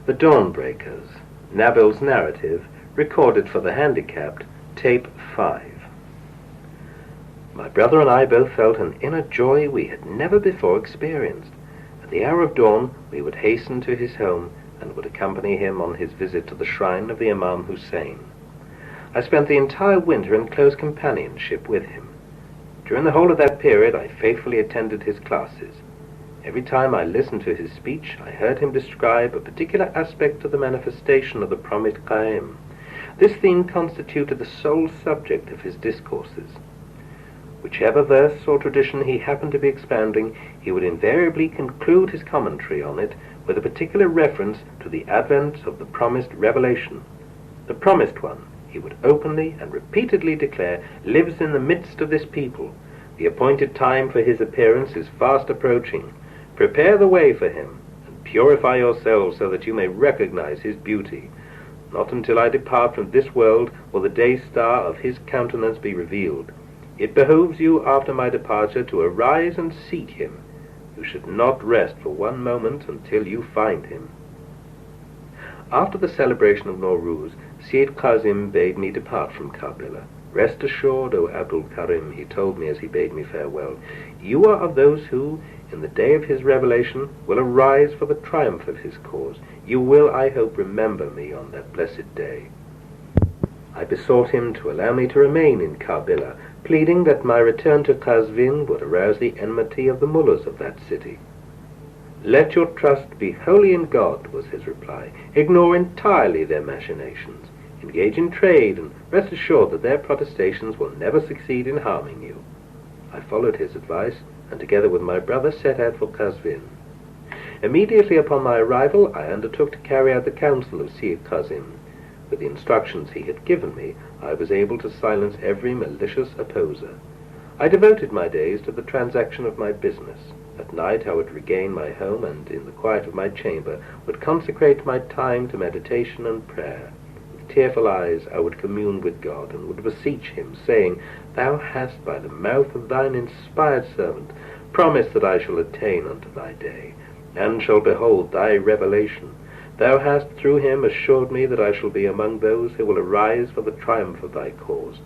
The Dawn-Breakers, Nabil's narrative, recorded for the handicapped, tape 5. My brother and I both felt an inner joy we had never before experienced. At the hour of dawn, we would hasten to his home and would accompany him on his visit to the shrine of the Imam Hussein. I spent the entire winter in close companionship with him. During the whole of that period, I faithfully attended his classes. Every time I listened to his speech, I heard him describe a particular aspect of the manifestation of the promised Qa'im. This theme constituted the sole subject of his discourses. Whichever verse or tradition he happened to be expounding, he would invariably conclude his commentary on it with a particular reference to the advent of the promised revelation. The promised one, he would openly and repeatedly declare, lives in the midst of this people. The appointed time for his appearance is fast approaching. Prepare the way for him, and purify yourselves so that you may recognize his beauty. Not until I depart from this world will the day star of his countenance be revealed. It behooves you after my departure to arise and seek him. You should not rest for one moment until you find him. After the celebration of Nowruz, Sayyid Qasim bade me depart from Karbala. Rest assured, O Abdul Karim, he told me as he bade me farewell, you are of those who, in the day of his revelation, will arise for the triumph of his cause. You will, I hope, remember me on that blessed day. I besought him to allow me to remain in Karbala, pleading that my return to Qazvin would arouse the enmity of the mullahs of that city. Let your trust be wholly in God, was his reply. Ignore entirely their machinations. Engage in trade, and rest assured that their protestations will never succeed in harming you. I followed his advice, and together with my brother set out for Qazvin. Immediately upon my arrival, I undertook to carry out the counsel of Sayyid Qasim. With the instructions he had given me, I was able to silence every malicious opposer. I devoted my days to the transaction of my business. At night I would regain my home, and in the quiet of my chamber would consecrate my time to meditation and prayer. With tearful eyes I would commune with God, and would beseech him, saying, Thou hast by the mouth of thine inspired servant promised that I shall attain unto thy day, and shall behold thy revelation. Thou hast through him assured me that I shall be among those who will arise for the triumph of thy cause.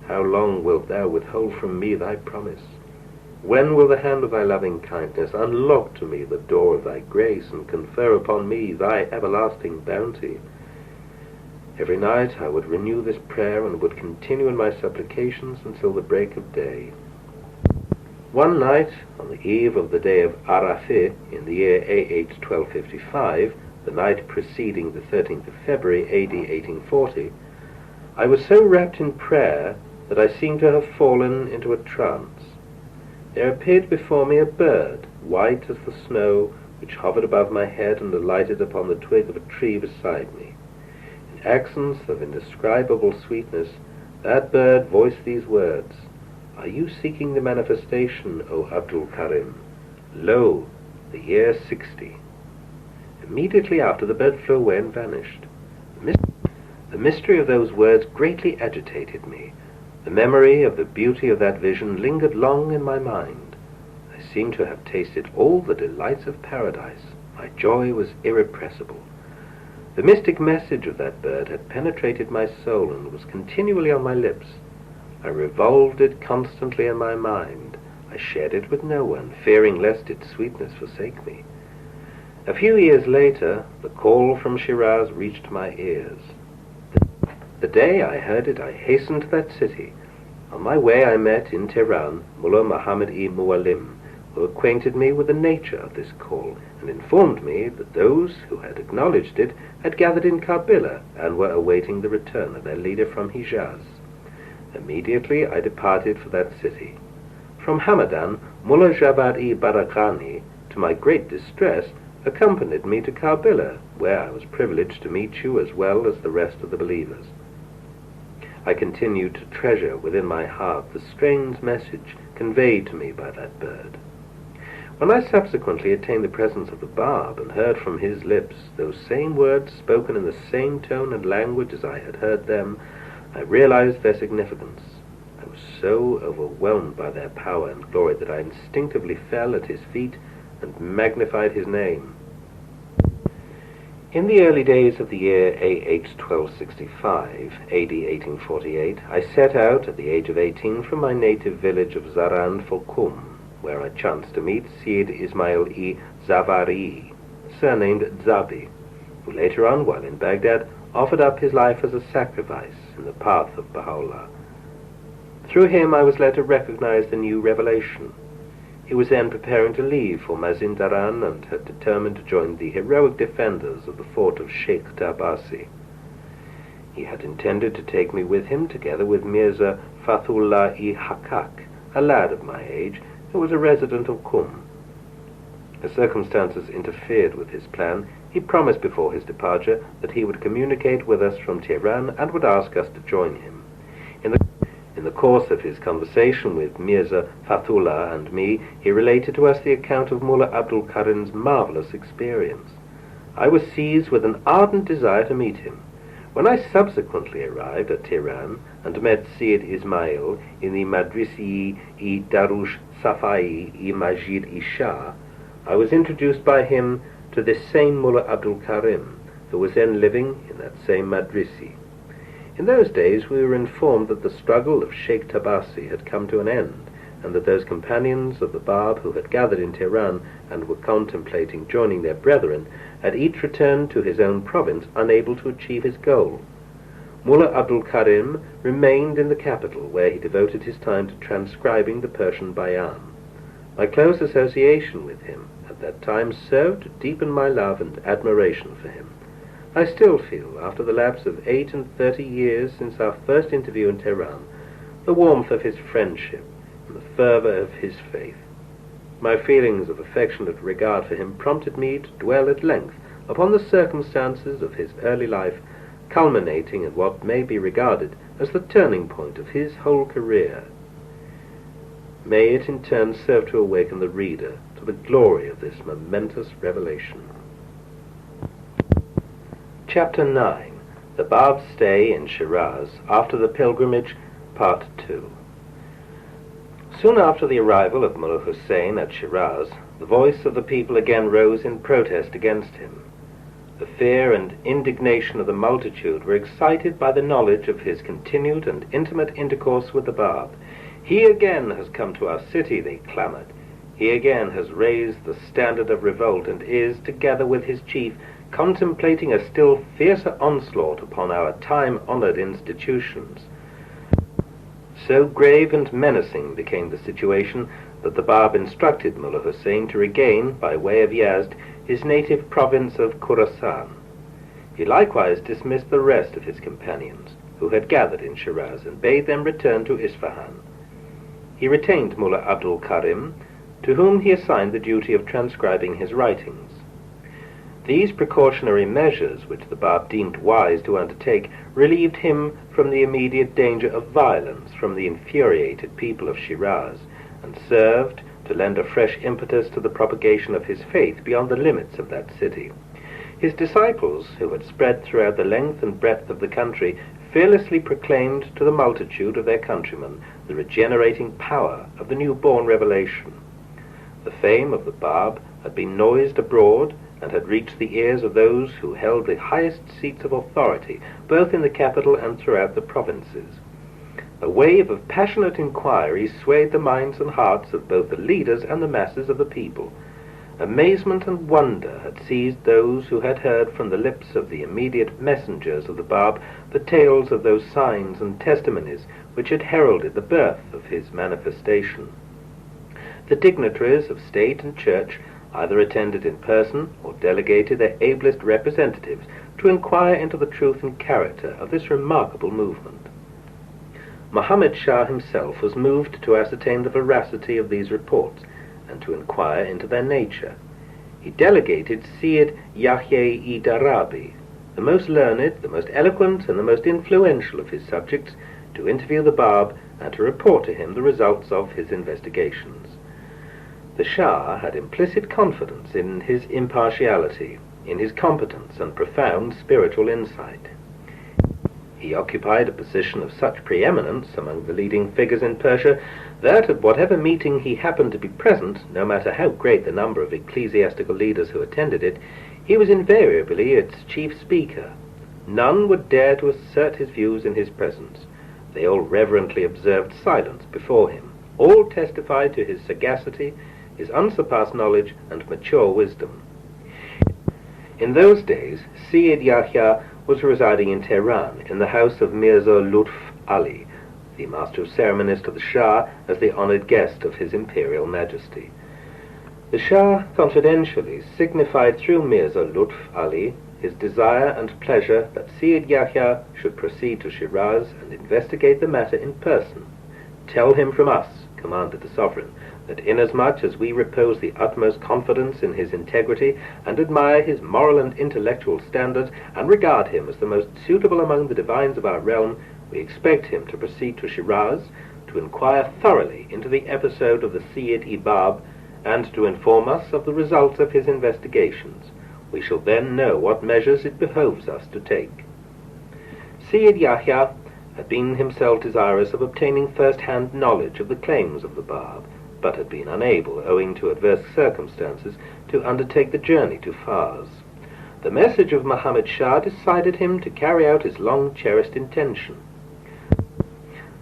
How long wilt thou withhold from me thy promise? When will the hand of thy loving kindness unlock to me the door of thy grace, and confer upon me thy everlasting bounty? Every night I would renew this prayer, and would continue in my supplications until the break of day. One night, on the eve of the day of Arafah, in the year A.H. 1255, the night preceding the 13th of February, A.D. 1840, I was so wrapped in prayer that I seemed to have fallen into a trance. There appeared before me a bird, white as the snow, which hovered above my head and alighted upon the twig of a tree beside me. In accents of indescribable sweetness, that bird voiced these words, Are you seeking the manifestation, O Abdul Karim? Lo, the year 60. Immediately after, the bird flew away and vanished. The mystery of those words greatly agitated me. The memory of the beauty of that vision lingered long in my mind. I seemed to have tasted all the delights of paradise. My joy was irrepressible. The mystic message of that bird had penetrated my soul and was continually on my lips. I revolved it constantly in my mind. I shared it with no one, fearing lest its sweetness forsake me. A few years later, the call from Shiraz reached my ears. The day I heard it, I hastened to that city. On my way I met in Tehran Mullah Muhammad-e Muallim, who acquainted me with the nature of this call, and informed me that those who had acknowledged it had gathered in Karbala and were awaiting the return of their leader from Hijaz. Immediately I departed for that city. From Hamadan, Mullah Javad-e Barakani, to my great distress, accompanied me to Karbala, where I was privileged to meet you as well as the rest of the believers. I continued to treasure within my heart the strange message conveyed to me by that bird. When I subsequently attained the presence of the Bab and heard from his lips those same words spoken in the same tone and language as I had heard them, I realized their significance. I was so overwhelmed by their power and glory that I instinctively fell at his feet and magnified his name. In the early days of the year AH 1265, AD 1848, I set out at the age of 18 from my native village of Zaran for Qum, where I chanced to meet Syed Ismail-i Zavari, surnamed Zabi, who later on, while in Baghdad, offered up his life as a sacrifice in the path of Baha'u'llah. Through him I was led to recognize the new revelation. He was then preparing to leave for Mazindaran and had determined to join the heroic defenders of the fort of Sheikh Tabasi. He had intended to take me with him, together with Mirza Fathullah-i Hakak, a lad of my age, who was a resident of Qum. As circumstances interfered with his plan, he promised before his departure that he would communicate with us from Tehran and would ask us to join him. In the course of his conversation with Mirza Fathullah and me, he related to us the account of Mullah Abdul Karim's marvelous experience. I was seized with an ardent desire to meet him. When I subsequently arrived at Tehran and met Syed Ismail in the Madrisi-i Darush Safai-i Majid-i Shah, I was introduced by him to this same Mullah Abdul Karim, who was then living in that same Madrisi. In those days we were informed that the struggle of Sheikh Tabasi had come to an end, and that those companions of the Bab who had gathered in Tehran and were contemplating joining their brethren had each returned to his own province, unable to achieve his goal. Mullah Abdul Karim remained in the capital, where he devoted his time to transcribing the Persian Bayan. My close association with him at that time served to deepen my love and admiration for him. I still feel, after the lapse of 38 years since our first interview in Tehran, the warmth of his friendship and the fervor of his faith. My feelings of affectionate regard for him prompted me to dwell at length upon the circumstances of his early life, culminating in what may be regarded as the turning point of his whole career. May it in turn serve to awaken the reader to the glory of this momentous revelation. Chapter 9. The Bab's Stay in Shiraz After the Pilgrimage, Part 2. Soon after the arrival of Mullah Hussein at Shiraz, the voice of the people again rose in protest against him. The fear and indignation of the multitude were excited by the knowledge of his continued and intimate intercourse with the Bab. "He again has come to our city," they clamored. "He again has raised the standard of revolt and is, together with his chief, contemplating a still fiercer onslaught upon our time-honored institutions." So grave and menacing became the situation that the Bab instructed Mullah Hussein to regain, by way of Yazd, his native province of Khurasan. He likewise dismissed the rest of his companions, who had gathered in Shiraz, and bade them return to Isfahan. He retained Mullah Abdul Karim, to whom he assigned the duty of transcribing his writings. These precautionary measures, which the Bab deemed wise to undertake, relieved him from the immediate danger of violence from the infuriated people of Shiraz, and served to lend a fresh impetus to the propagation of his faith beyond the limits of that city. His disciples, who had spread throughout the length and breadth of the country, fearlessly proclaimed to the multitude of their countrymen the regenerating power of the new-born revelation. The fame of the Bab had been noised abroad, and had reached the ears of those who held the highest seats of authority, both in the capital and throughout the provinces. A wave of passionate inquiry swayed the minds and hearts of both the leaders and the masses of the people. Amazement and wonder had seized those who had heard from the lips of the immediate messengers of the Bab the tales of those signs and testimonies which had heralded the birth of his manifestation. The dignitaries of state and church either attended in person or delegated their ablest representatives to inquire into the truth and character of this remarkable movement. Muhammad Shah himself was moved to ascertain the veracity of these reports and to inquire into their nature. He delegated Syed Yahya-i Darabi, the most learned, the most eloquent, and the most influential of his subjects, to interview the Bab and to report to him the results of his investigations. The Shah had implicit confidence in his impartiality, in his competence and profound spiritual insight. He occupied a position of such preeminence among the leading figures in Persia that at whatever meeting he happened to be present, no matter how great the number of ecclesiastical leaders who attended it, He was invariably its chief speaker. None would dare to assert his views in his presence. They all reverently observed silence before him. All testified to his sagacity, his unsurpassed knowledge, and mature wisdom. In those days, Sayyid Yahya was residing in Tehran, in the house of Mirza Lutf Ali, the Master of Ceremonies to the Shah, as the honored guest of His Imperial Majesty. The Shah confidentially signified through Mirza Lutf Ali his desire and pleasure that Sayyid Yahya should proceed to Shiraz and investigate the matter in person. "Tell him from us," commanded the sovereign, "that inasmuch as we repose the utmost confidence in his integrity and admire his moral and intellectual standards and regard him as the most suitable among the divines of our realm, we expect him to proceed to Shiraz to inquire thoroughly into the episode of the Bahá'í Bábí and to inform us of the results of his investigations. We shall then know what measures it behoves us to take." Sayyid Yahya had been himself desirous of obtaining first-hand knowledge of the claims of the Báb, but had been unable, owing to adverse circumstances, to undertake the journey to Fars. The message of Muhammad Shah decided him to carry out his long-cherished intention.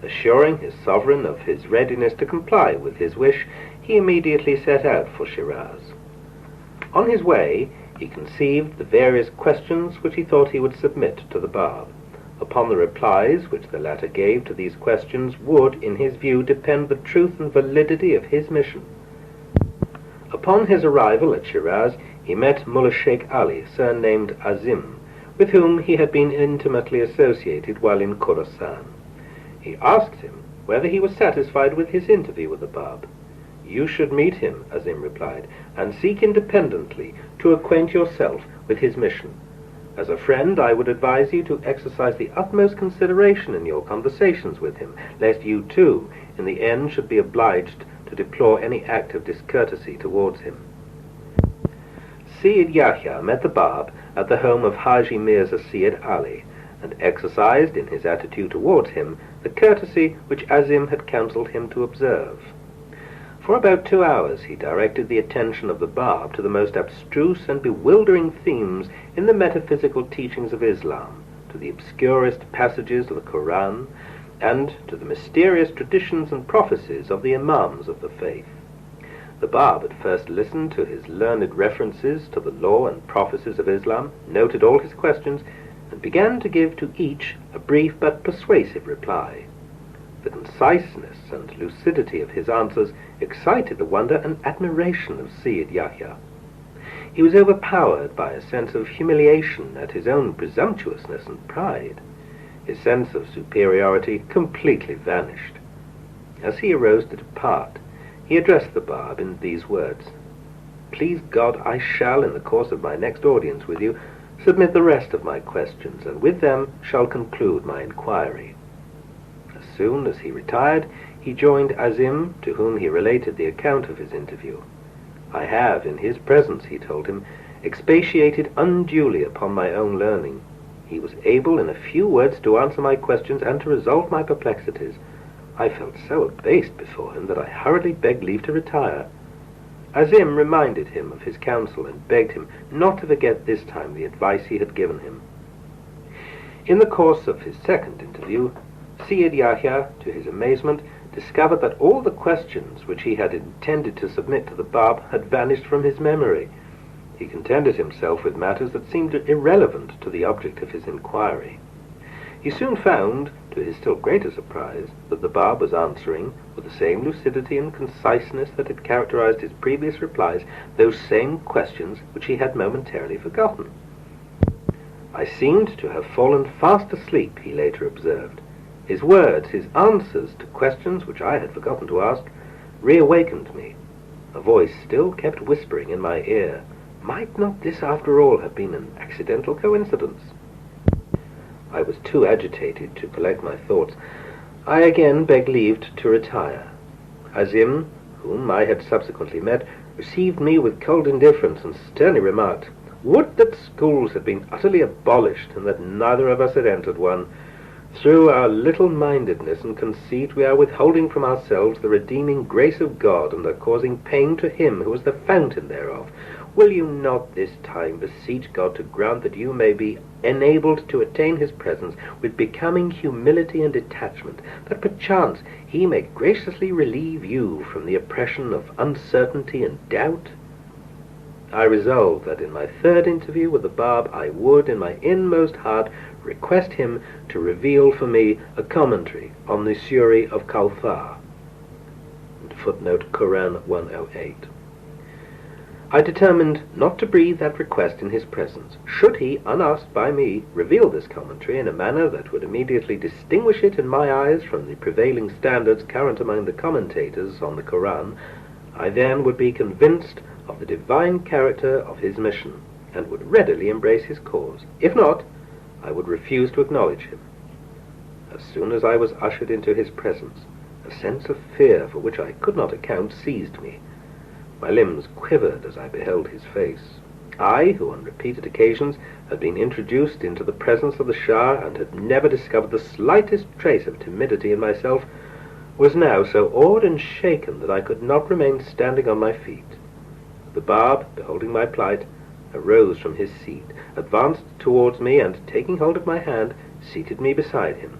Assuring his sovereign of his readiness to comply with his wish, he immediately set out for Shiraz. On his way, he conceived the various questions which he thought he would submit to the Báb. Upon the replies which the latter gave to these questions would, in his view, depend the truth and validity of his mission. Upon his arrival at Shiraz, he met Mullah Sheikh Ali, surnamed Azim, with whom he had been intimately associated while in Khorasan. He asked him whether he was satisfied with his interview with the Báb. "You should meet him," Azim replied, "and seek independently to acquaint yourself with his mission. As a friend, I would advise you to exercise the utmost consideration in your conversations with him, lest you too, in the end, should be obliged to deplore any act of discourtesy towards him." Sayyid Yahya met the Báb at the home of Haji Mirza Sayyid Ali, and exercised in his attitude towards him the courtesy which Azim had counselled him to observe. For about 2 hours he directed the attention of the Báb to the most abstruse and bewildering themes in the metaphysical teachings of Islam, to the obscurest passages of the Koran, and to the mysterious traditions and prophecies of the Imams of the faith. The Báb at first listened to his learned references to the law and prophecies of Islam, noted all his questions, and began to give to each a brief but persuasive reply. The conciseness and lucidity of his answers excited the wonder and admiration of Sayyid Yahya. He was overpowered by a sense of humiliation at his own presumptuousness and pride. His sense of superiority completely vanished. As he arose to depart, he addressed the Báb in these words: "Please God, I shall, in the course of my next audience with you, submit the rest of my questions, and with them shall conclude my inquiry." As soon as he retired, he joined Azim, to whom he related the account of his interview. "I have, in his presence," he told him, "expatiated unduly upon my own learning. He was able in a few words to answer my questions and to resolve my perplexities. I felt so abased before him that I hurriedly begged leave to retire." Azim reminded him of his counsel and begged him not to forget this time the advice he had given him. In the course of his second interview, Sayyid Yahya, to his amazement, discovered that all the questions which he had intended to submit to the Báb had vanished from his memory. He contented himself with matters that seemed irrelevant to the object of his inquiry. He soon found, to his still greater surprise, that the Báb was answering, with the same lucidity and conciseness that had characterized his previous replies, those same questions which he had momentarily forgotten. "I seemed to have fallen fast asleep," he later observed. "His words, his answers to questions which I had forgotten to ask, reawakened me. A voice still kept whispering in my ear, 'Might not this after all have been an accidental coincidence?' I was too agitated to collect my thoughts. I again begged leave to retire. Azim, whom I had subsequently met, received me with cold indifference and sternly remarked, 'Would that schools had been utterly abolished, and that neither of us had entered one. Through our little-mindedness and conceit we are withholding from ourselves the redeeming grace of God, and are causing pain to him who is the fountain thereof. Will you not this time beseech God to grant that you may be enabled to attain his presence with becoming humility and detachment, that perchance he may graciously relieve you from the oppression of uncertainty and doubt? I resolved that in my third interview with the Bab I would, in my inmost heart, request him to reveal for me a commentary on the Surah of Kawthar. Footnote Quran 108. I determined not to breathe that request in his presence. Should he, unasked by me, reveal this commentary in a manner that would immediately distinguish it in my eyes from the prevailing standards current among the commentators on the Quran, I then would be convinced of the divine character of his mission, and would readily embrace his cause. If not, I would refuse to acknowledge him. As soon as I was ushered into his presence, a sense of fear for which I could not account seized me. My limbs quivered as I beheld his face. I, who on repeated occasions had been introduced into the presence of the Shah and had never discovered the slightest trace of timidity in myself, was now so awed and shaken that I could not remain standing on my feet. The Bab, beholding my plight, arose from his seat, advanced towards me, and taking hold of my hand, seated me beside him.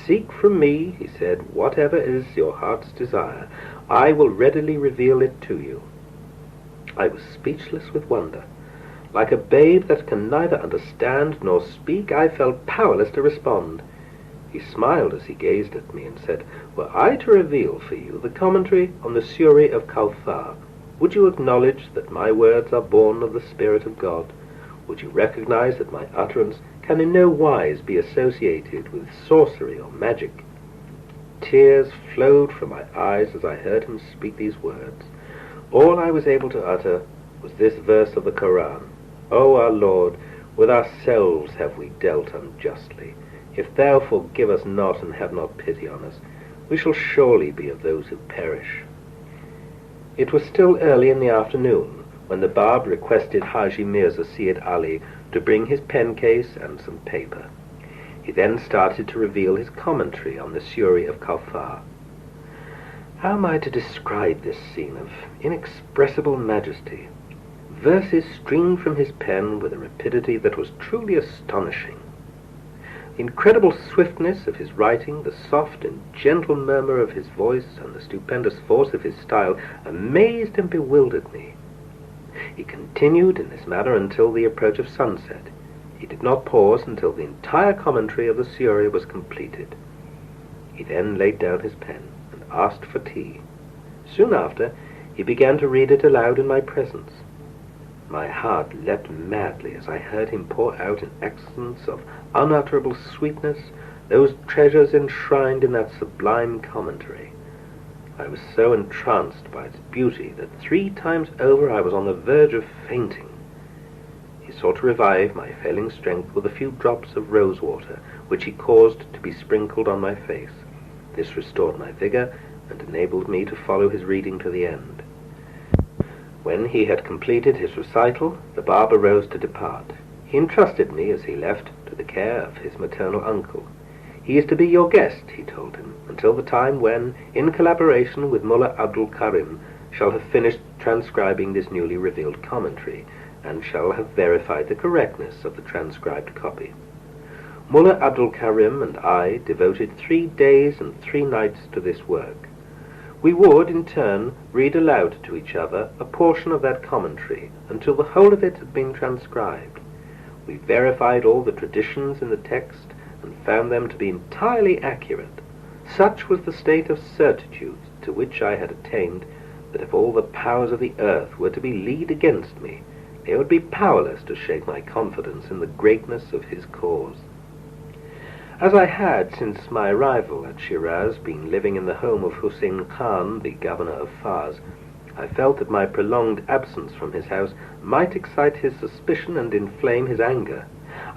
"Seek from me," he said, "whatever is your heart's desire. I will readily reveal it to you." I was speechless with wonder. Like a babe that can neither understand nor speak, I felt powerless to respond. He smiled as he gazed at me and said, "Were I to reveal for you the commentary on the Surah of Kawthar, would you acknowledge that my words are born of the Spirit of God? Would you recognize that my utterance can in no wise be associated with sorcery or magic?" Tears flowed from my eyes as I heard him speak these words. All I was able to utter was this verse of the Quran: "O our Lord, with ourselves have we dealt unjustly. If thou forgive us not and have not pity on us, we shall surely be of those who perish." It was still early in the afternoon when the Bab requested Haji Mirza Syed Ali to bring his pen case and some paper. He then started to reveal his commentary on the Surah of Kawthar. How am I to describe this scene of inexpressible majesty? Verses streamed from his pen with a rapidity that was truly astonishing. The incredible swiftness of his writing, the soft and gentle murmur of his voice, and the stupendous force of his style amazed and bewildered me. He continued in this manner until the approach of sunset. He did not pause until the entire commentary of the Surah was completed. He then laid down his pen and asked for tea. Soon after, he began to read it aloud in my presence. My heart leapt madly as I heard him pour out in accents of unutterable sweetness those treasures enshrined in that sublime commentary. I was so entranced by its beauty that 3 times over I was on the verge of fainting. He sought to revive my failing strength with a few drops of rose water, which he caused to be sprinkled on my face. This restored my vigor and enabled me to follow his reading to the end. When he had completed his recital, the Bab arose to depart. He entrusted me, as he left, to the care of his maternal uncle. "He is to be your guest," he told him, "until the time when, in collaboration with Mullah Abdul Karim, shall have finished transcribing this newly revealed commentary, and shall have verified the correctness of the transcribed copy." Mullah Abdul Karim and I devoted 3 days and 3 nights to this work. We would, in turn, read aloud to each other a portion of that commentary until the whole of it had been transcribed. We verified all the traditions in the text and found them to be entirely accurate. Such was the state of certitude to which I had attained, that if all the powers of the earth were to be leagued against me, they would be powerless to shake my confidence in the greatness of his cause. As I had, since my arrival at Shiraz, been living in the home of Hussein Khan, the governor of Fars, I felt that my prolonged absence from his house might excite his suspicion and inflame his anger.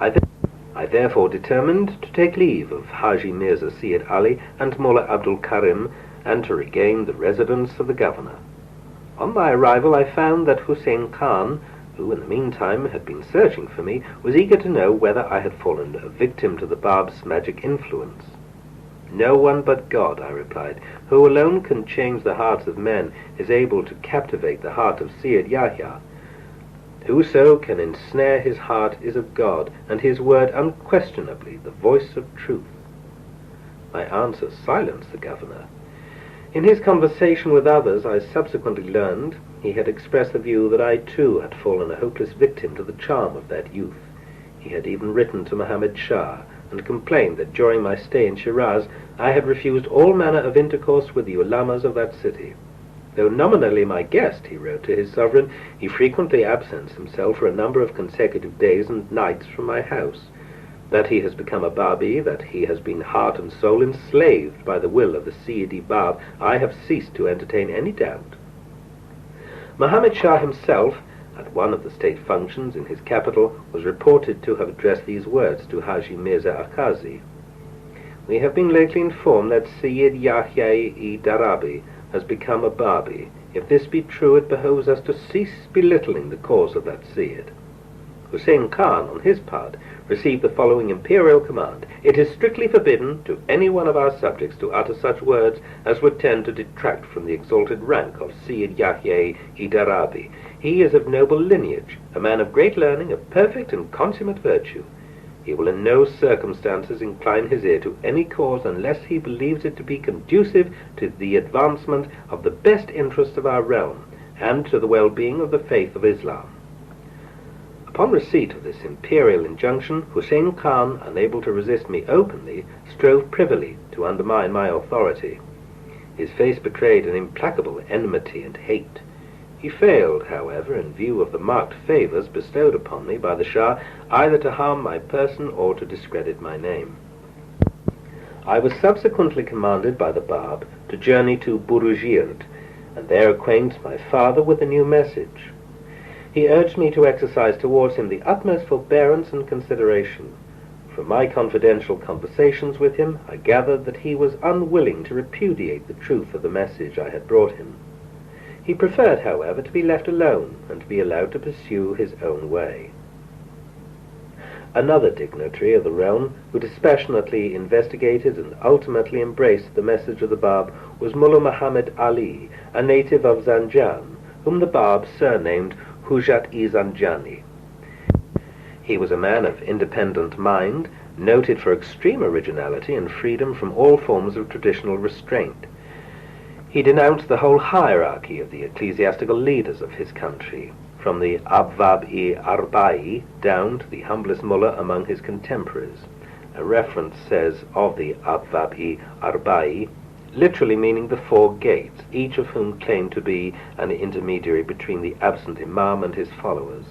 I therefore determined to take leave of Haji Mirza Syed Ali and Mullah Abdul Karim, and to regain the residence of the governor. On my arrival I found that Hussein Khan, who in the meantime had been searching for me, was eager to know whether I had fallen a victim to the Bab's magic influence. "No one but God," I replied, "who alone can change the hearts of men, is able to captivate the heart of Syed Yahya. Whoso can ensnare his heart is of God, and his word unquestionably the voice of truth." My answer silenced the governor. In his conversation with others, I subsequently learned he had expressed the view that I too had fallen a hopeless victim to the charm of that youth. He had even written to Mohammed Shah, and complained that during my stay in Shiraz I had refused all manner of intercourse with the ulamas of that city. Though nominally my guest, he wrote to his sovereign, he frequently absents himself for a number of consecutive days and nights from my house. That he has become a Bábí, that he has been heart and soul enslaved by the will of the Sayyidi Bab, I have ceased to entertain any doubt. Mohammed Shah himself, at one of the state functions in his capital, was reported to have addressed these words to Haji Mirza Akazi: "We have been lately informed that Sayyid Yahya-i Darabi has become a Bábí. If this be true, it behoves us to cease belittling the cause of that Sayyid." Hussein Khan, on his part, received the following imperial command: "It is strictly forbidden to any one of our subjects to utter such words as would tend to detract from the exalted rank of Sayyid Yahya-i Darabi. He is of noble lineage, a man of great learning, of perfect and consummate virtue. He will in no circumstances incline his ear to any cause unless he believes it to be conducive to the advancement of the best interests of our realm, and to the well-being of the faith of Islam." Upon receipt of this imperial injunction, Hussein Khan, unable to resist me openly, strove privily to undermine my authority. His face betrayed an implacable enmity and hate. He failed, however, in view of the marked favours bestowed upon me by the Shah, either to harm my person or to discredit my name. I was subsequently commanded by the Bab to journey to Burujird, and there acquaint my father with the new message. He urged me to exercise towards him the utmost forbearance and consideration. From my confidential conversations with him, I gathered that he was unwilling to repudiate the truth of the message I had brought him. He preferred, however, to be left alone and to be allowed to pursue his own way. Another dignitary of the realm, who dispassionately investigated and ultimately embraced the message of the Bab, was Mullah Muhammad Ali, a native of Zanjan, whom the Bab surnamed Hujat-i Zanjani. He was a man of independent mind, noted for extreme originality and freedom from all forms of traditional restraint. He denounced the whole hierarchy of the ecclesiastical leaders of his country, from the Bahá'í Bábí down to the humblest mullah among his contemporaries. A reference says of the Bahá'í Bábí, literally meaning the four gates, each of whom claimed to be an intermediary between the absent imam and his followers.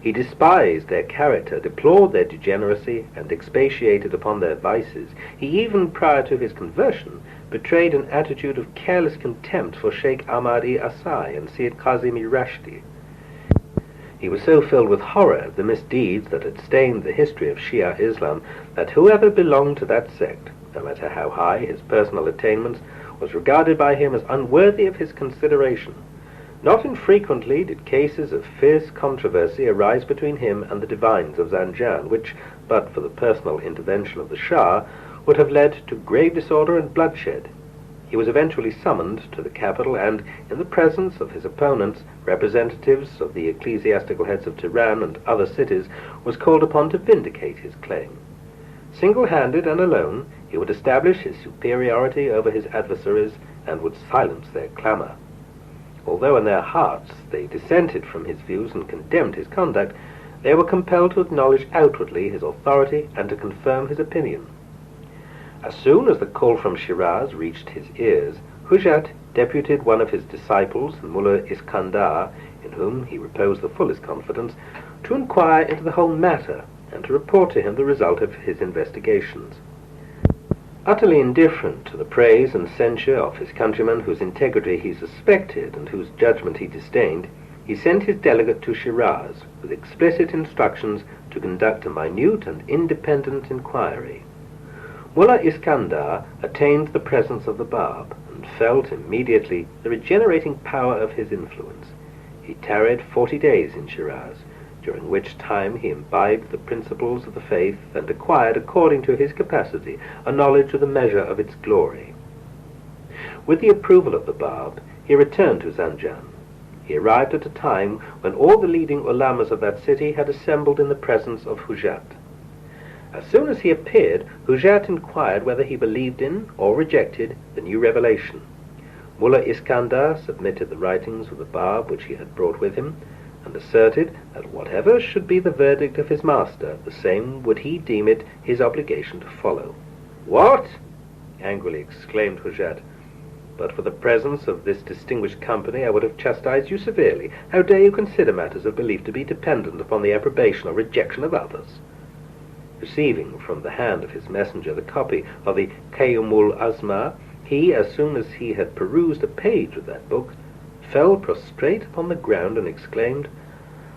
He despised their character, deplored their degeneracy, and expatiated upon their vices. He even, prior to his conversion, betrayed an attitude of careless contempt for Sheikh Ahmad-i Asai and Sayyid Kazim-i Rashdi. He was so filled with horror of the misdeeds that had stained the history of Shia Islam that whoever belonged to that sect, no matter how high his personal attainments, was regarded by him as unworthy of his consideration. Not infrequently did cases of fierce controversy arise between him and the divines of Zanjan, which, but for the personal intervention of the Shah, would have led to grave disorder and bloodshed. He was eventually summoned to the capital and, in the presence of his opponents, representatives of the ecclesiastical heads of Tehran and other cities, was called upon to vindicate his claim. Single-handed and alone, he would establish his superiority over his adversaries and would silence their clamour. Although in their hearts they dissented from his views and condemned his conduct, they were compelled to acknowledge outwardly his authority and to confirm his opinion. As soon as the call from Shiraz reached his ears, Hujat deputed one of his disciples, Mullah Iskandar, in whom he reposed the fullest confidence, to inquire into the whole matter and to report to him the result of his investigations. Utterly indifferent to the praise and censure of his countrymen whose integrity he suspected and whose judgment he disdained, he sent his delegate to Shiraz with explicit instructions to conduct a minute and independent inquiry. Mullah Iskandar attained the presence of the Bab and felt immediately the regenerating power of his influence. He tarried 40 days in Shiraz, during which time he imbibed the principles of the faith and acquired, according to his capacity, a knowledge of the measure of its glory. With the approval of the Bab, he returned to Zanjan. he arrived at a time when all the leading ulamas of that city had assembled in the presence of Hujat. As soon as he appeared, Hujat inquired whether he believed in or rejected the new revelation. Mullah Iskandar submitted the writings of the Bab which he had brought with him, and asserted that whatever should be the verdict of his master, the same would he deem it his obligation to follow. "What?" angrily exclaimed Hujat. "But for the presence of this distinguished company I would have chastised you severely. How dare you consider matters of belief to be dependent upon the approbation or rejection of others?" Receiving from the hand of his messenger the copy of the Qayyumul Azma, he, as soon as he had perused a page of that book, fell prostrate upon the ground and exclaimed,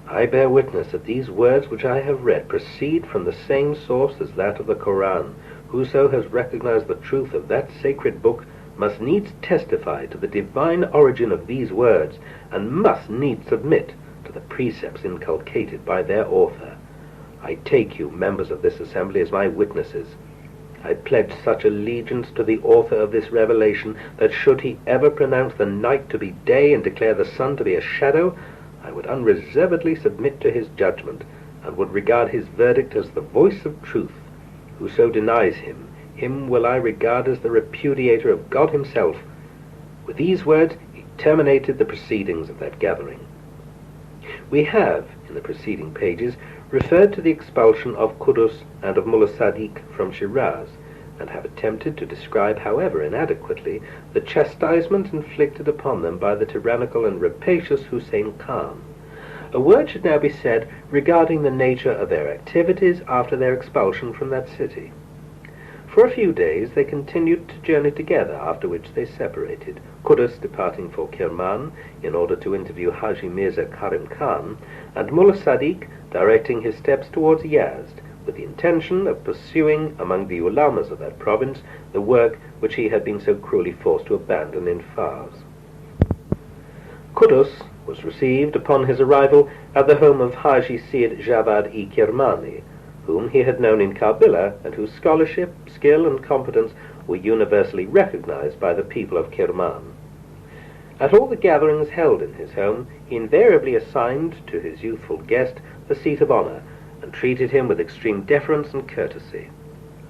"I bear witness that these words which I have read proceed from the same source as that of the Koran. Whoso has recognized the truth of that sacred book must needs testify to the divine origin of these words, and must needs submit to the precepts inculcated by their author. I take you, members of this assembly, as my witnesses. I pledge such allegiance to the author of this revelation that should he ever pronounce the night to be day and declare the sun to be a shadow, I would unreservedly submit to his judgment, and would regard his verdict as the voice of truth. Whoso denies him, him will I regard as the repudiator of God himself." With these words he terminated the proceedings of that gathering. We have, in the preceding pages, referred to the expulsion of Qudus and of Mullah Sadiq from Shiraz, and have attempted to describe, however inadequately, the chastisement inflicted upon them by the tyrannical and rapacious Hussein Khan. A word should now be said regarding the nature of their activities after their expulsion from that city. For a few days they continued to journey together, after which they separated, Qudus departing for Kirman in order to interview Haji Mirza Karim Khan, and Mullah Sadiq directing his steps towards Yazd, with the intention of pursuing among the ulamas of that province the work which he had been so cruelly forced to abandon in Fars. Qudus was received upon his arrival at the home of Haji Syed Javad-i Kirmani, whom he had known in Karbila, and whose scholarship, skill, and competence were universally recognized by the people of Kirman. At all the gatherings held in his home, he invariably assigned to his youthful guest the seat of honor, and treated him with extreme deference and courtesy.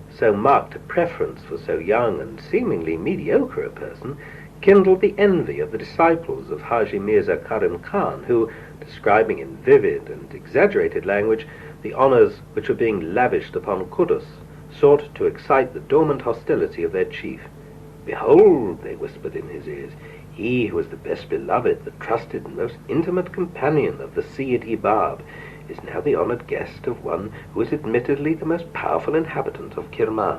So marked a preference for so young and seemingly mediocre a person kindled the envy of the disciples of Haji Mirza Karim Khan, who, describing in vivid and exaggerated language the honors which were being lavished upon Qudus, sought to excite the dormant hostility of their chief. "Behold," they whispered in his ears, "he who is the best beloved, the trusted and most intimate companion of the Sayyid-i Bab, is now the honored guest of one who is admittedly the most powerful inhabitant of Kirman.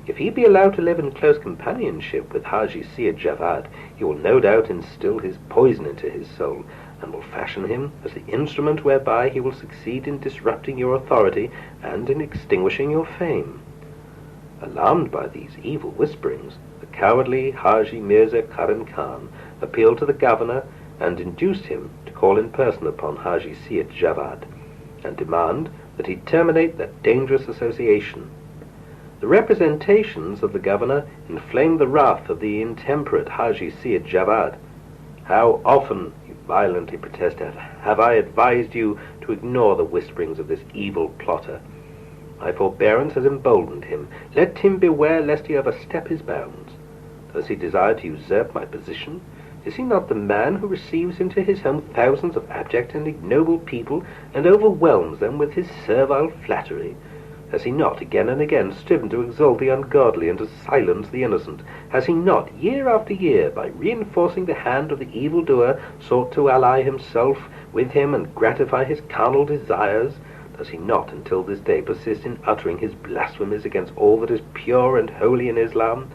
If he be allowed to live in close companionship with Haji Syed Javad, he will no doubt instill his poison into his soul, and will fashion him as the instrument whereby he will succeed in disrupting your authority and in extinguishing your fame." Alarmed by these evil whisperings, the cowardly Haji Mirza Karim Khan appealed to the governor and induced him to call in person upon Haji Syed Javad, and demand that he terminate that dangerous association. The representations of the governor inflamed the wrath of the intemperate Haji Syed Javad. "How often," he violently protested, "have I advised you to ignore the whisperings of this evil plotter? My forbearance has emboldened him. Let him beware lest he overstep his bounds. Does he desire to usurp my position? Is he not the man who receives into his home thousands of abject and ignoble people, and overwhelms them with his servile flattery? Has he not again and again striven to exalt the ungodly and to silence the innocent? Has he not, year after year, by reinforcing the hand of the evildoer, sought to ally himself with him and gratify his carnal desires? Does he not, until this day, persist in uttering his blasphemies against all that is pure and holy in Islam?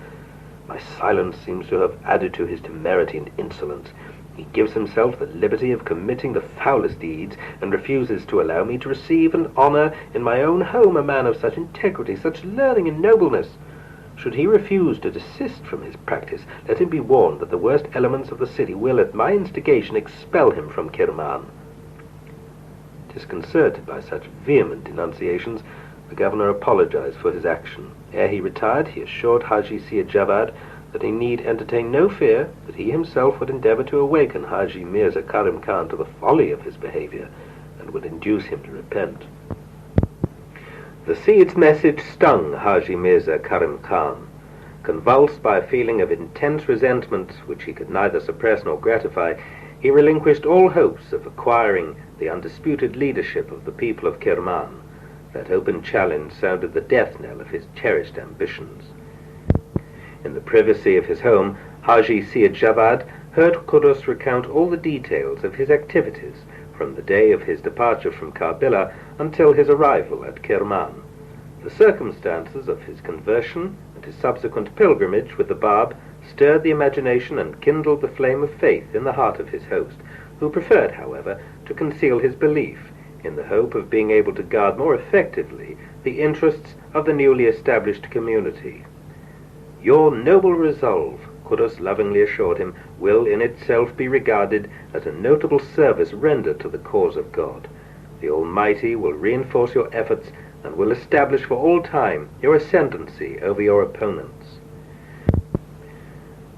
My silence seems to have added to his temerity and insolence. He gives himself the liberty of committing the foulest deeds, and refuses to allow me to receive and honor in my own home a man of such integrity, such learning and nobleness. Should he refuse to desist from his practice, let him be warned that the worst elements of the city will, at my instigation, expel him from Kirman." Disconcerted by such vehement denunciations, the governor apologized for his action. Ere he retired, he assured Haji Syed Javad that he need entertain no fear that he himself would endeavour to awaken Haji Mirza Karim Khan to the folly of his behaviour, and would induce him to repent. The Seyyid's message stung Haji Mirza Karim Khan. Convulsed by a feeling of intense resentment which he could neither suppress nor gratify, he relinquished all hopes of acquiring the undisputed leadership of the people of Kirman. That open challenge sounded the death knell of his cherished ambitions. In the privacy of his home, Haji Syed Javad heard Qudus recount all the details of his activities from the day of his departure from Karbala until his arrival at Kirman. The circumstances of his conversion and his subsequent pilgrimage with the Bab stirred the imagination and kindled the flame of faith in the heart of his host, who preferred, however, to conceal his belief, in the hope of being able to guard more effectively the interests of the newly established community. "Your noble resolve," Qudus lovingly assured him, "will in itself be regarded as a notable service rendered to the cause of God. The Almighty will reinforce your efforts and will establish for all time your ascendancy over your opponents."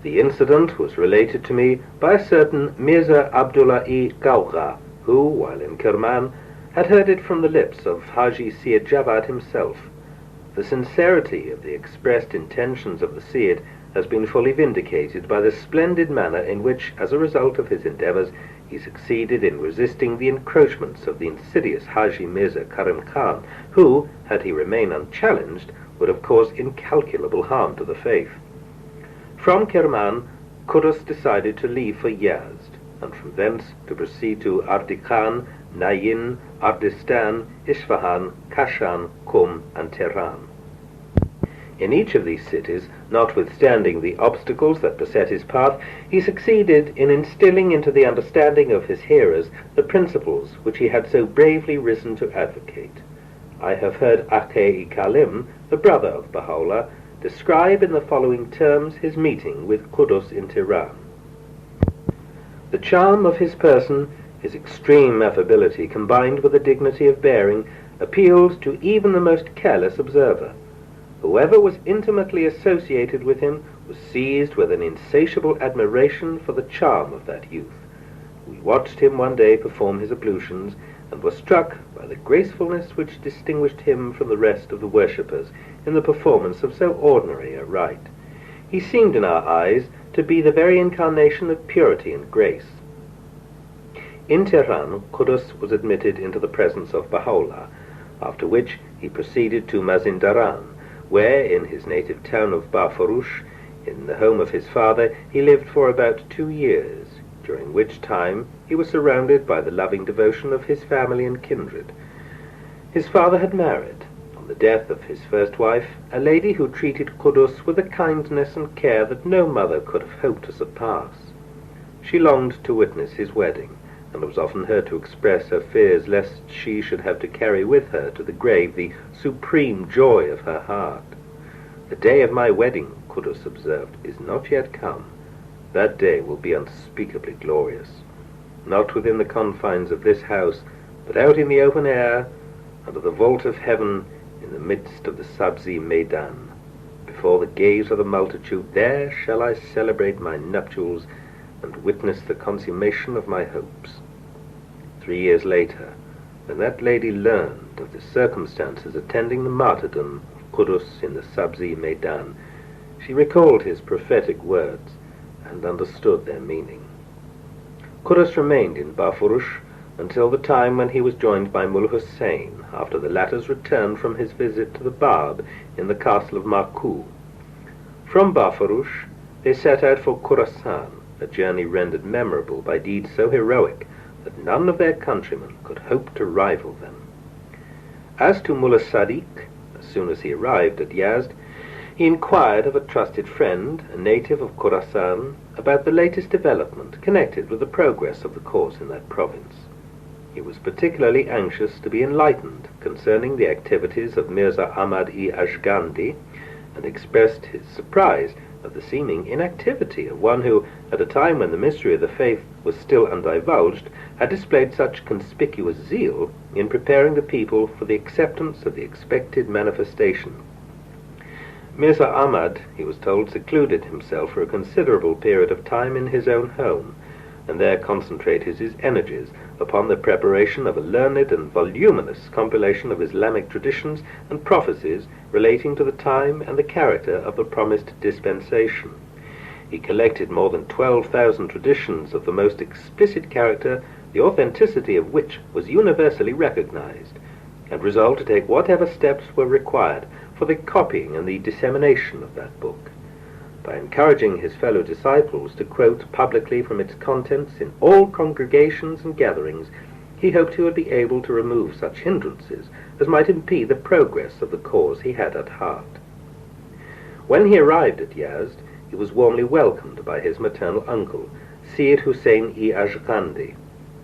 The incident was related to me by a certain Mirza Abdullah-i Gawgha, who, while in Kirman, had heard it from the lips of Haji Syed Javad himself. The sincerity of the expressed intentions of the Syed has been fully vindicated by the splendid manner in which, as a result of his endeavours, he succeeded in resisting the encroachments of the insidious Haji Mirza Karim Khan, who, had he remained unchallenged, would have caused incalculable harm to the faith. From Kirman, Qudus decided to leave for Yazd, and from thence to proceed to Ardikan, Nayin, Ardistan, Isfahan, Kashan, Qum, and Tehran. In each of these cities, notwithstanding the obstacles that beset his path, he succeeded in instilling into the understanding of his hearers the principles which he had so bravely risen to advocate. I have heard Akhe-i Kalim, the brother of Baha'u'llah, describe in the following terms his meeting with Qudus in Tehran. The charm of his person, his extreme affability, combined with the dignity of bearing, appealed to even the most careless observer. Whoever was intimately associated with him was seized with an insatiable admiration for the charm of that youth. We watched him one day perform his ablutions, and were struck by the gracefulness which distinguished him from the rest of the worshippers in the performance of so ordinary a rite. He seemed in our eyes to be the very incarnation of purity and grace. In Tehran, Qudus was admitted into the presence of Baha'u'llah, after which he proceeded to Mazindaran, where, in his native town of Bafurush, in the home of his father, he lived for about 2 years, during which time he was surrounded by the loving devotion of his family and kindred. His father had married, on the death of his first wife, a lady who treated Qudus with a kindness and care that no mother could have hoped to surpass. She longed to witness his wedding, and was often heard to express her fears lest she should have to carry with her to the grave the supreme joy of her heart. "The day of my wedding," Qudus observed, "is not yet come. That day will be unspeakably glorious, not within the confines of this house, but out in the open air, under the vault of heaven, in the midst of the Sabzi Maidan. Before the gaze of the multitude, there shall I celebrate my nuptials and witness the consummation of my hopes." 3 years later, when that lady learned of the circumstances attending the martyrdom of Qudus in the Sabzi Maidan, she recalled his prophetic words and understood their meaning. Qudus remained in Bafurush until the time when he was joined by Mullah Hussein after the latter's return from his visit to the Bab in the castle of Marku. From Bafurush they set out for Khurasan, a journey rendered memorable by deeds so heroic that none of their countrymen could hope to rival them. As to Mullah Sadiq, as soon as he arrived at Yazd, he inquired of a trusted friend, a native of Khurasan, about the latest development connected with the progress of the cause in that province. He was particularly anxious to be enlightened concerning the activities of Mirza Ahmad-i Ashgandi, and expressed his surprise at the seeming inactivity of one who, at a time when the mystery of the faith was still undivulged, had displayed such conspicuous zeal in preparing the people for the acceptance of the expected manifestation. Mirza Ahmad, he was told, secluded himself for a considerable period of time in his own home, and there concentrated his energies upon the preparation of a learned and voluminous compilation of Islamic traditions and prophecies relating to the time and the character of the promised dispensation. He collected more than 12,000 traditions of the most explicit character, the authenticity of which was universally recognized, and resolved to take whatever steps were required for the copying and the dissemination of that book. By encouraging his fellow disciples to quote publicly from its contents in all congregations and gatherings, he hoped he would be able to remove such hindrances as might impede the progress of the cause he had at heart. When he arrived at Yazd, he was warmly welcomed by his maternal uncle, Sayyid Hussein-i Ajghandi,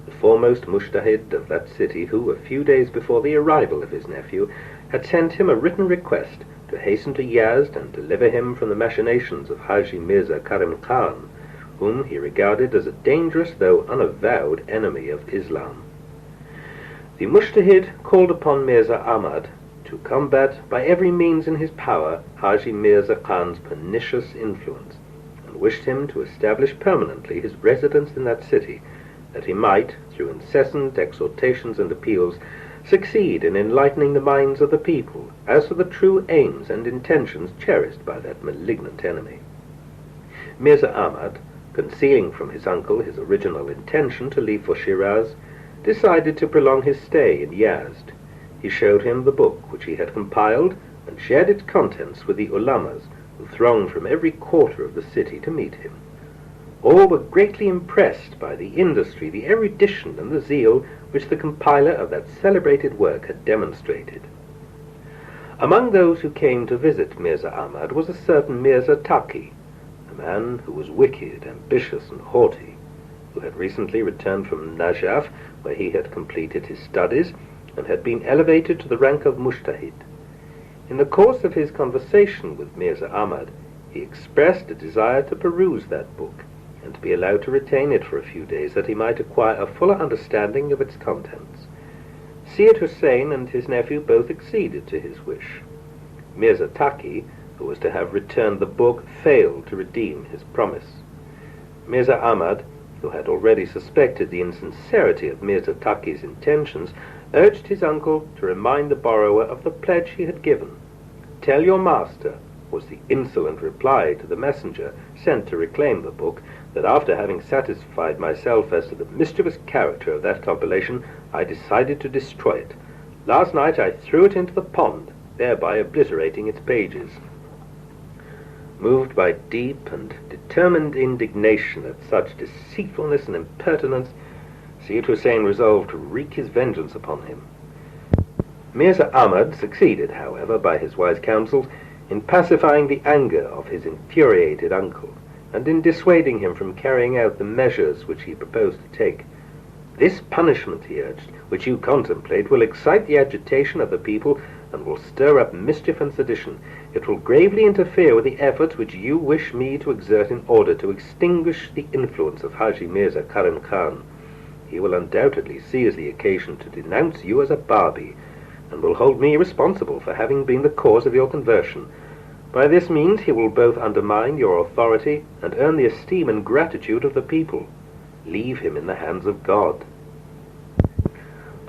the foremost mujtahid of that city, who, a few days before the arrival of his nephew, had sent him a written request to hasten to Yazd and deliver him from the machinations of Haji Mirza Karim Khan, whom he regarded as a dangerous though unavowed enemy of Islam. The mujtahid called upon Mirza Ahmad to combat by every means in his power Haji Mirza Khan's pernicious influence, and wished him to establish permanently his residence in that city, that he might, through incessant exhortations and appeals, succeed in enlightening the minds of the people as to the true aims and intentions cherished by that malignant enemy. Mirza Ahmad, concealing from his uncle his original intention to leave for Shiraz, decided to prolong his stay in Yazd. He showed him the book which he had compiled and shared its contents with the ulamas, who thronged from every quarter of the city to meet him. All were greatly impressed by the industry, the erudition, and the zeal which the compiler of that celebrated work had demonstrated. Among those who came to visit Mirza Ahmad was a certain Mirza Taqi, a man who was wicked, ambitious, and haughty, who had recently returned from Najaf, where he had completed his studies, and had been elevated to the rank of mujtahid. In the course of his conversation with Mirza Ahmad, he expressed a desire to peruse that book, and to be allowed to retain it for a few days, that he might acquire a fuller understanding of its contents. Sayyid Hussein and his nephew both acceded to his wish. Mirza Taqi, who was to have returned the book, failed to redeem his promise. Mirza Ahmad, who had already suspected the insincerity of Mirza Taqi's intentions, urged his uncle to remind the borrower of the pledge he had given. "Tell your master," was the insolent reply to the messenger sent to reclaim the book, "that after having satisfied myself as to the mischievous character of that compilation, I decided to destroy it. Last night I threw it into the pond, thereby obliterating its pages." Moved by deep and determined indignation at such deceitfulness and impertinence, Sayyid Hussein resolved to wreak his vengeance upon him. Mirza Ahmad succeeded, however, by his wise counsels, in pacifying the anger of his infuriated uncle, and in dissuading him from carrying out the measures which he proposed to take. "This punishment," he urged, "which you contemplate, will excite the agitation of the people, and will stir up mischief and sedition. It will gravely interfere with the efforts which you wish me to exert in order to extinguish the influence of Haji Mirza Karim Khan. He will undoubtedly seize the occasion to denounce you as a Bábí, and will hold me responsible for having been the cause of your conversion. By this means he will both undermine your authority and earn the esteem and gratitude of the people. Leave him in the hands of God."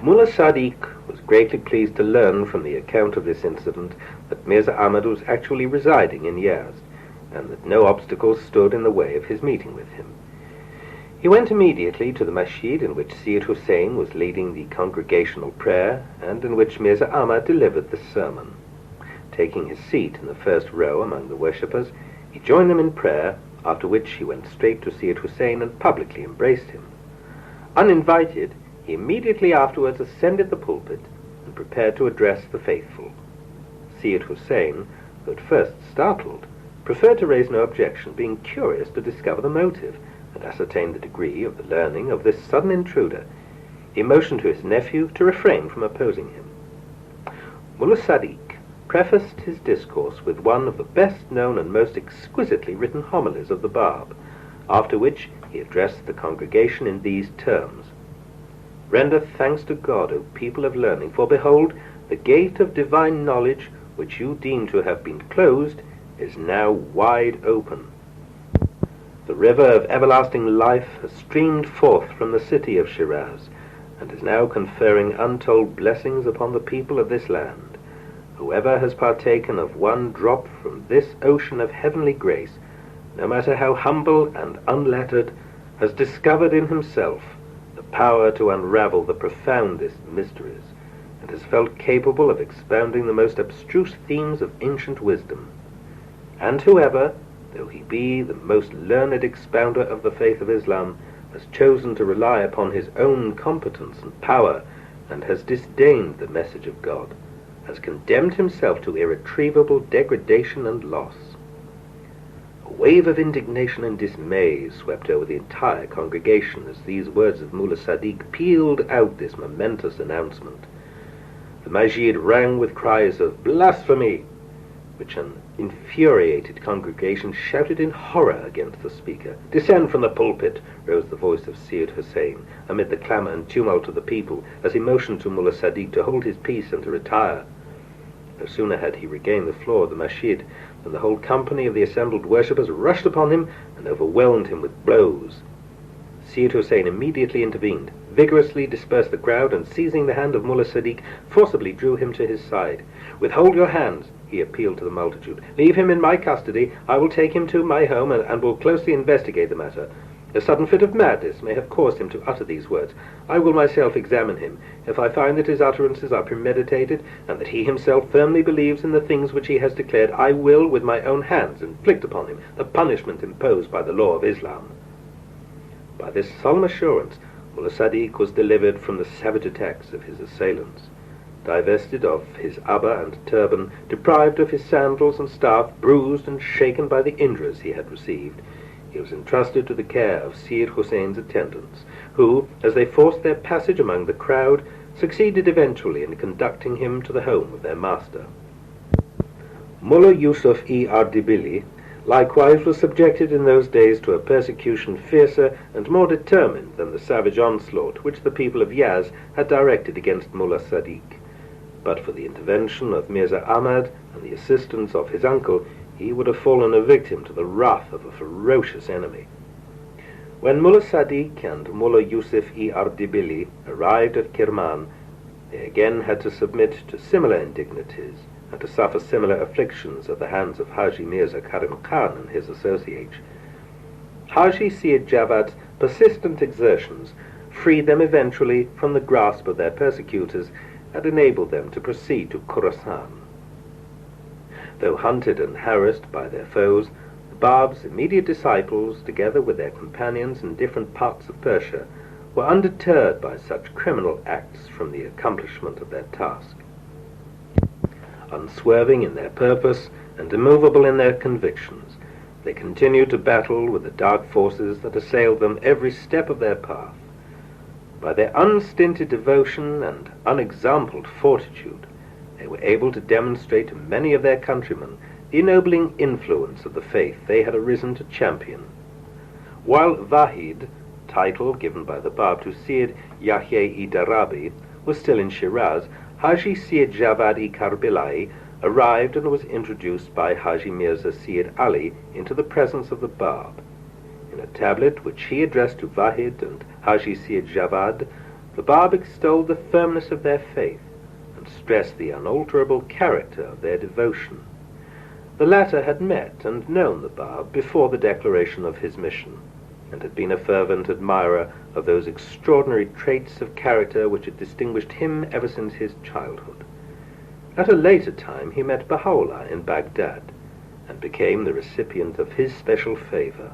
Mullah Sadiq was greatly pleased to learn from the account of this incident that Mirza Ahmad was actually residing in Yazd, and that no obstacles stood in the way of his meeting with him. He went immediately to the masjid in which Sayyid Hussein was leading the congregational prayer, and in which Mirza Ahmad delivered the sermon. Taking his seat in the first row among the worshippers, he joined them in prayer, after which he went straight to Sayyid Hussein and publicly embraced him. Uninvited, he immediately afterwards ascended the pulpit and prepared to address the faithful. Sayyid Hussein, though at first startled, preferred to raise no objection, being curious to discover the motive and ascertain the degree of the learning of this sudden intruder. He motioned to his nephew to refrain from opposing him. Mullah Sadiq prefaced his discourse with one of the best-known and most exquisitely written homilies of the Bab, after which he addressed the congregation in these terms: "Render thanks to God, O people of learning, for behold, the gate of divine knowledge, which you deem to have been closed, is now wide open. The river of everlasting life has streamed forth from the city of Shiraz, and is now conferring untold blessings upon the people of this land. Whoever has partaken of one drop from this ocean of heavenly grace, no matter how humble and unlettered, has discovered in himself the power to unravel the profoundest mysteries, and has felt capable of expounding the most abstruse themes of ancient wisdom. And whoever, though he be the most learned expounder of the faith of Islam, has chosen to rely upon his own competence and power, and has disdained the message of God, has condemned himself to irretrievable degradation and loss. A wave of indignation and dismay swept over the entire congregation as these words of Mullah Sadiq pealed out this momentous announcement. The masjid rang with cries of blasphemy, which an infuriated congregation shouted in horror against the speaker. "Descend from the pulpit," rose the voice of Syed Hussein, amid the clamour and tumult of the people, as he motioned to Mullah Sadiq to hold his peace and to retire. No sooner had he regained the floor of the masjid than the whole company of the assembled worshippers rushed upon him and overwhelmed him with blows. Syed Hussein immediately intervened, vigorously dispersed the crowd, and seizing the hand of Mullah Sadiq, forcibly drew him to his side. "Withhold your hands," he appealed to the multitude. "Leave him in my custody. I will take him to my home and will closely investigate the matter. A sudden fit of madness may have caused him to utter these words. I will myself examine him. If I find that his utterances are premeditated, and that he himself firmly believes in the things which he has declared, I will with my own hands inflict upon him the punishment imposed by the law of Islam." By this solemn assurance, Mullah Sadiq was delivered from the savage attacks of his assailants. Divested of his abba and turban, deprived of his sandals and staff, bruised and shaken by the injuries he had received, he was entrusted to the care of Syed Hussein's attendants, who, as they forced their passage among the crowd, succeeded eventually in conducting him to the home of their master. Mullah Yusuf-e Ardibili likewise was subjected in those days to a persecution fiercer and more determined than the savage onslaught which the people of Yaz had directed against Mullah Sadiq. But for the intervention of Mirza Ahmad and the assistance of his uncle, he would have fallen a victim to the wrath of a ferocious enemy. When Mullah Sadiq and Mullah Yusuf-e Ardibili arrived at Kirman, they again had to submit to similar indignities and to suffer similar afflictions at the hands of Haji Mirza Karim Khan and his associates. Haji Syed Javad's persistent exertions freed them eventually from the grasp of their persecutors and enabled them to proceed to Khorasan. Though hunted and harassed by their foes, the Bab's immediate disciples, together with their companions in different parts of Persia, were undeterred by such criminal acts from the accomplishment of their task. Unswerving in their purpose and immovable in their convictions, they continued to battle with the dark forces that assailed them every step of their path. By their unstinted devotion and unexampled fortitude, they were able to demonstrate to many of their countrymen the ennobling influence of the faith they had arisen to champion. While Wahid, title given by the Bab to Syed Yahya-i Darabi, was still in Shiraz, Haji Syed Javad-i Karbilai arrived and was introduced by Haji Mirza Syed Ali into the presence of the Bab. In a tablet which he addressed to Wahid and Haji Syed Javad, the Bab extolled the firmness of their faith and stressed the unalterable character of their devotion. The latter had met and known the Bab before the declaration of his mission, and had been a fervent admirer of those extraordinary traits of character which had distinguished him ever since his childhood. At a later time he met Baha'u'llah in Baghdad, and became the recipient of his special favor.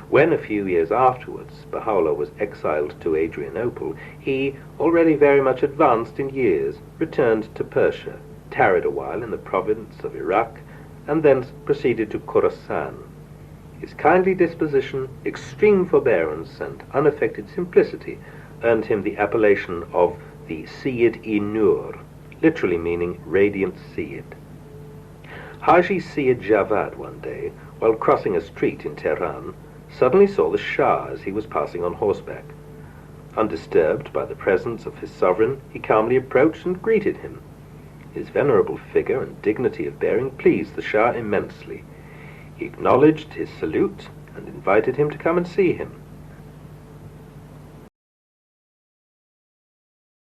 When, a few years afterwards, Baha'u'llah was exiled to Adrianople, he, already very much advanced in years, returned to Persia, tarried a while in the province of Iraq, and thence proceeded to Khorasan. His kindly disposition, extreme forbearance, and unaffected simplicity earned him the appellation of the Syed-i-Nur, literally meaning radiant Syed. Haji Syed Javad one day, while crossing a street in Tehran, suddenly saw the Shah as he was passing on horseback. Undisturbed by the presence of his sovereign, he calmly approached and greeted him. His venerable figure and dignity of bearing pleased the Shah immensely. He acknowledged his salute and invited him to come and see him.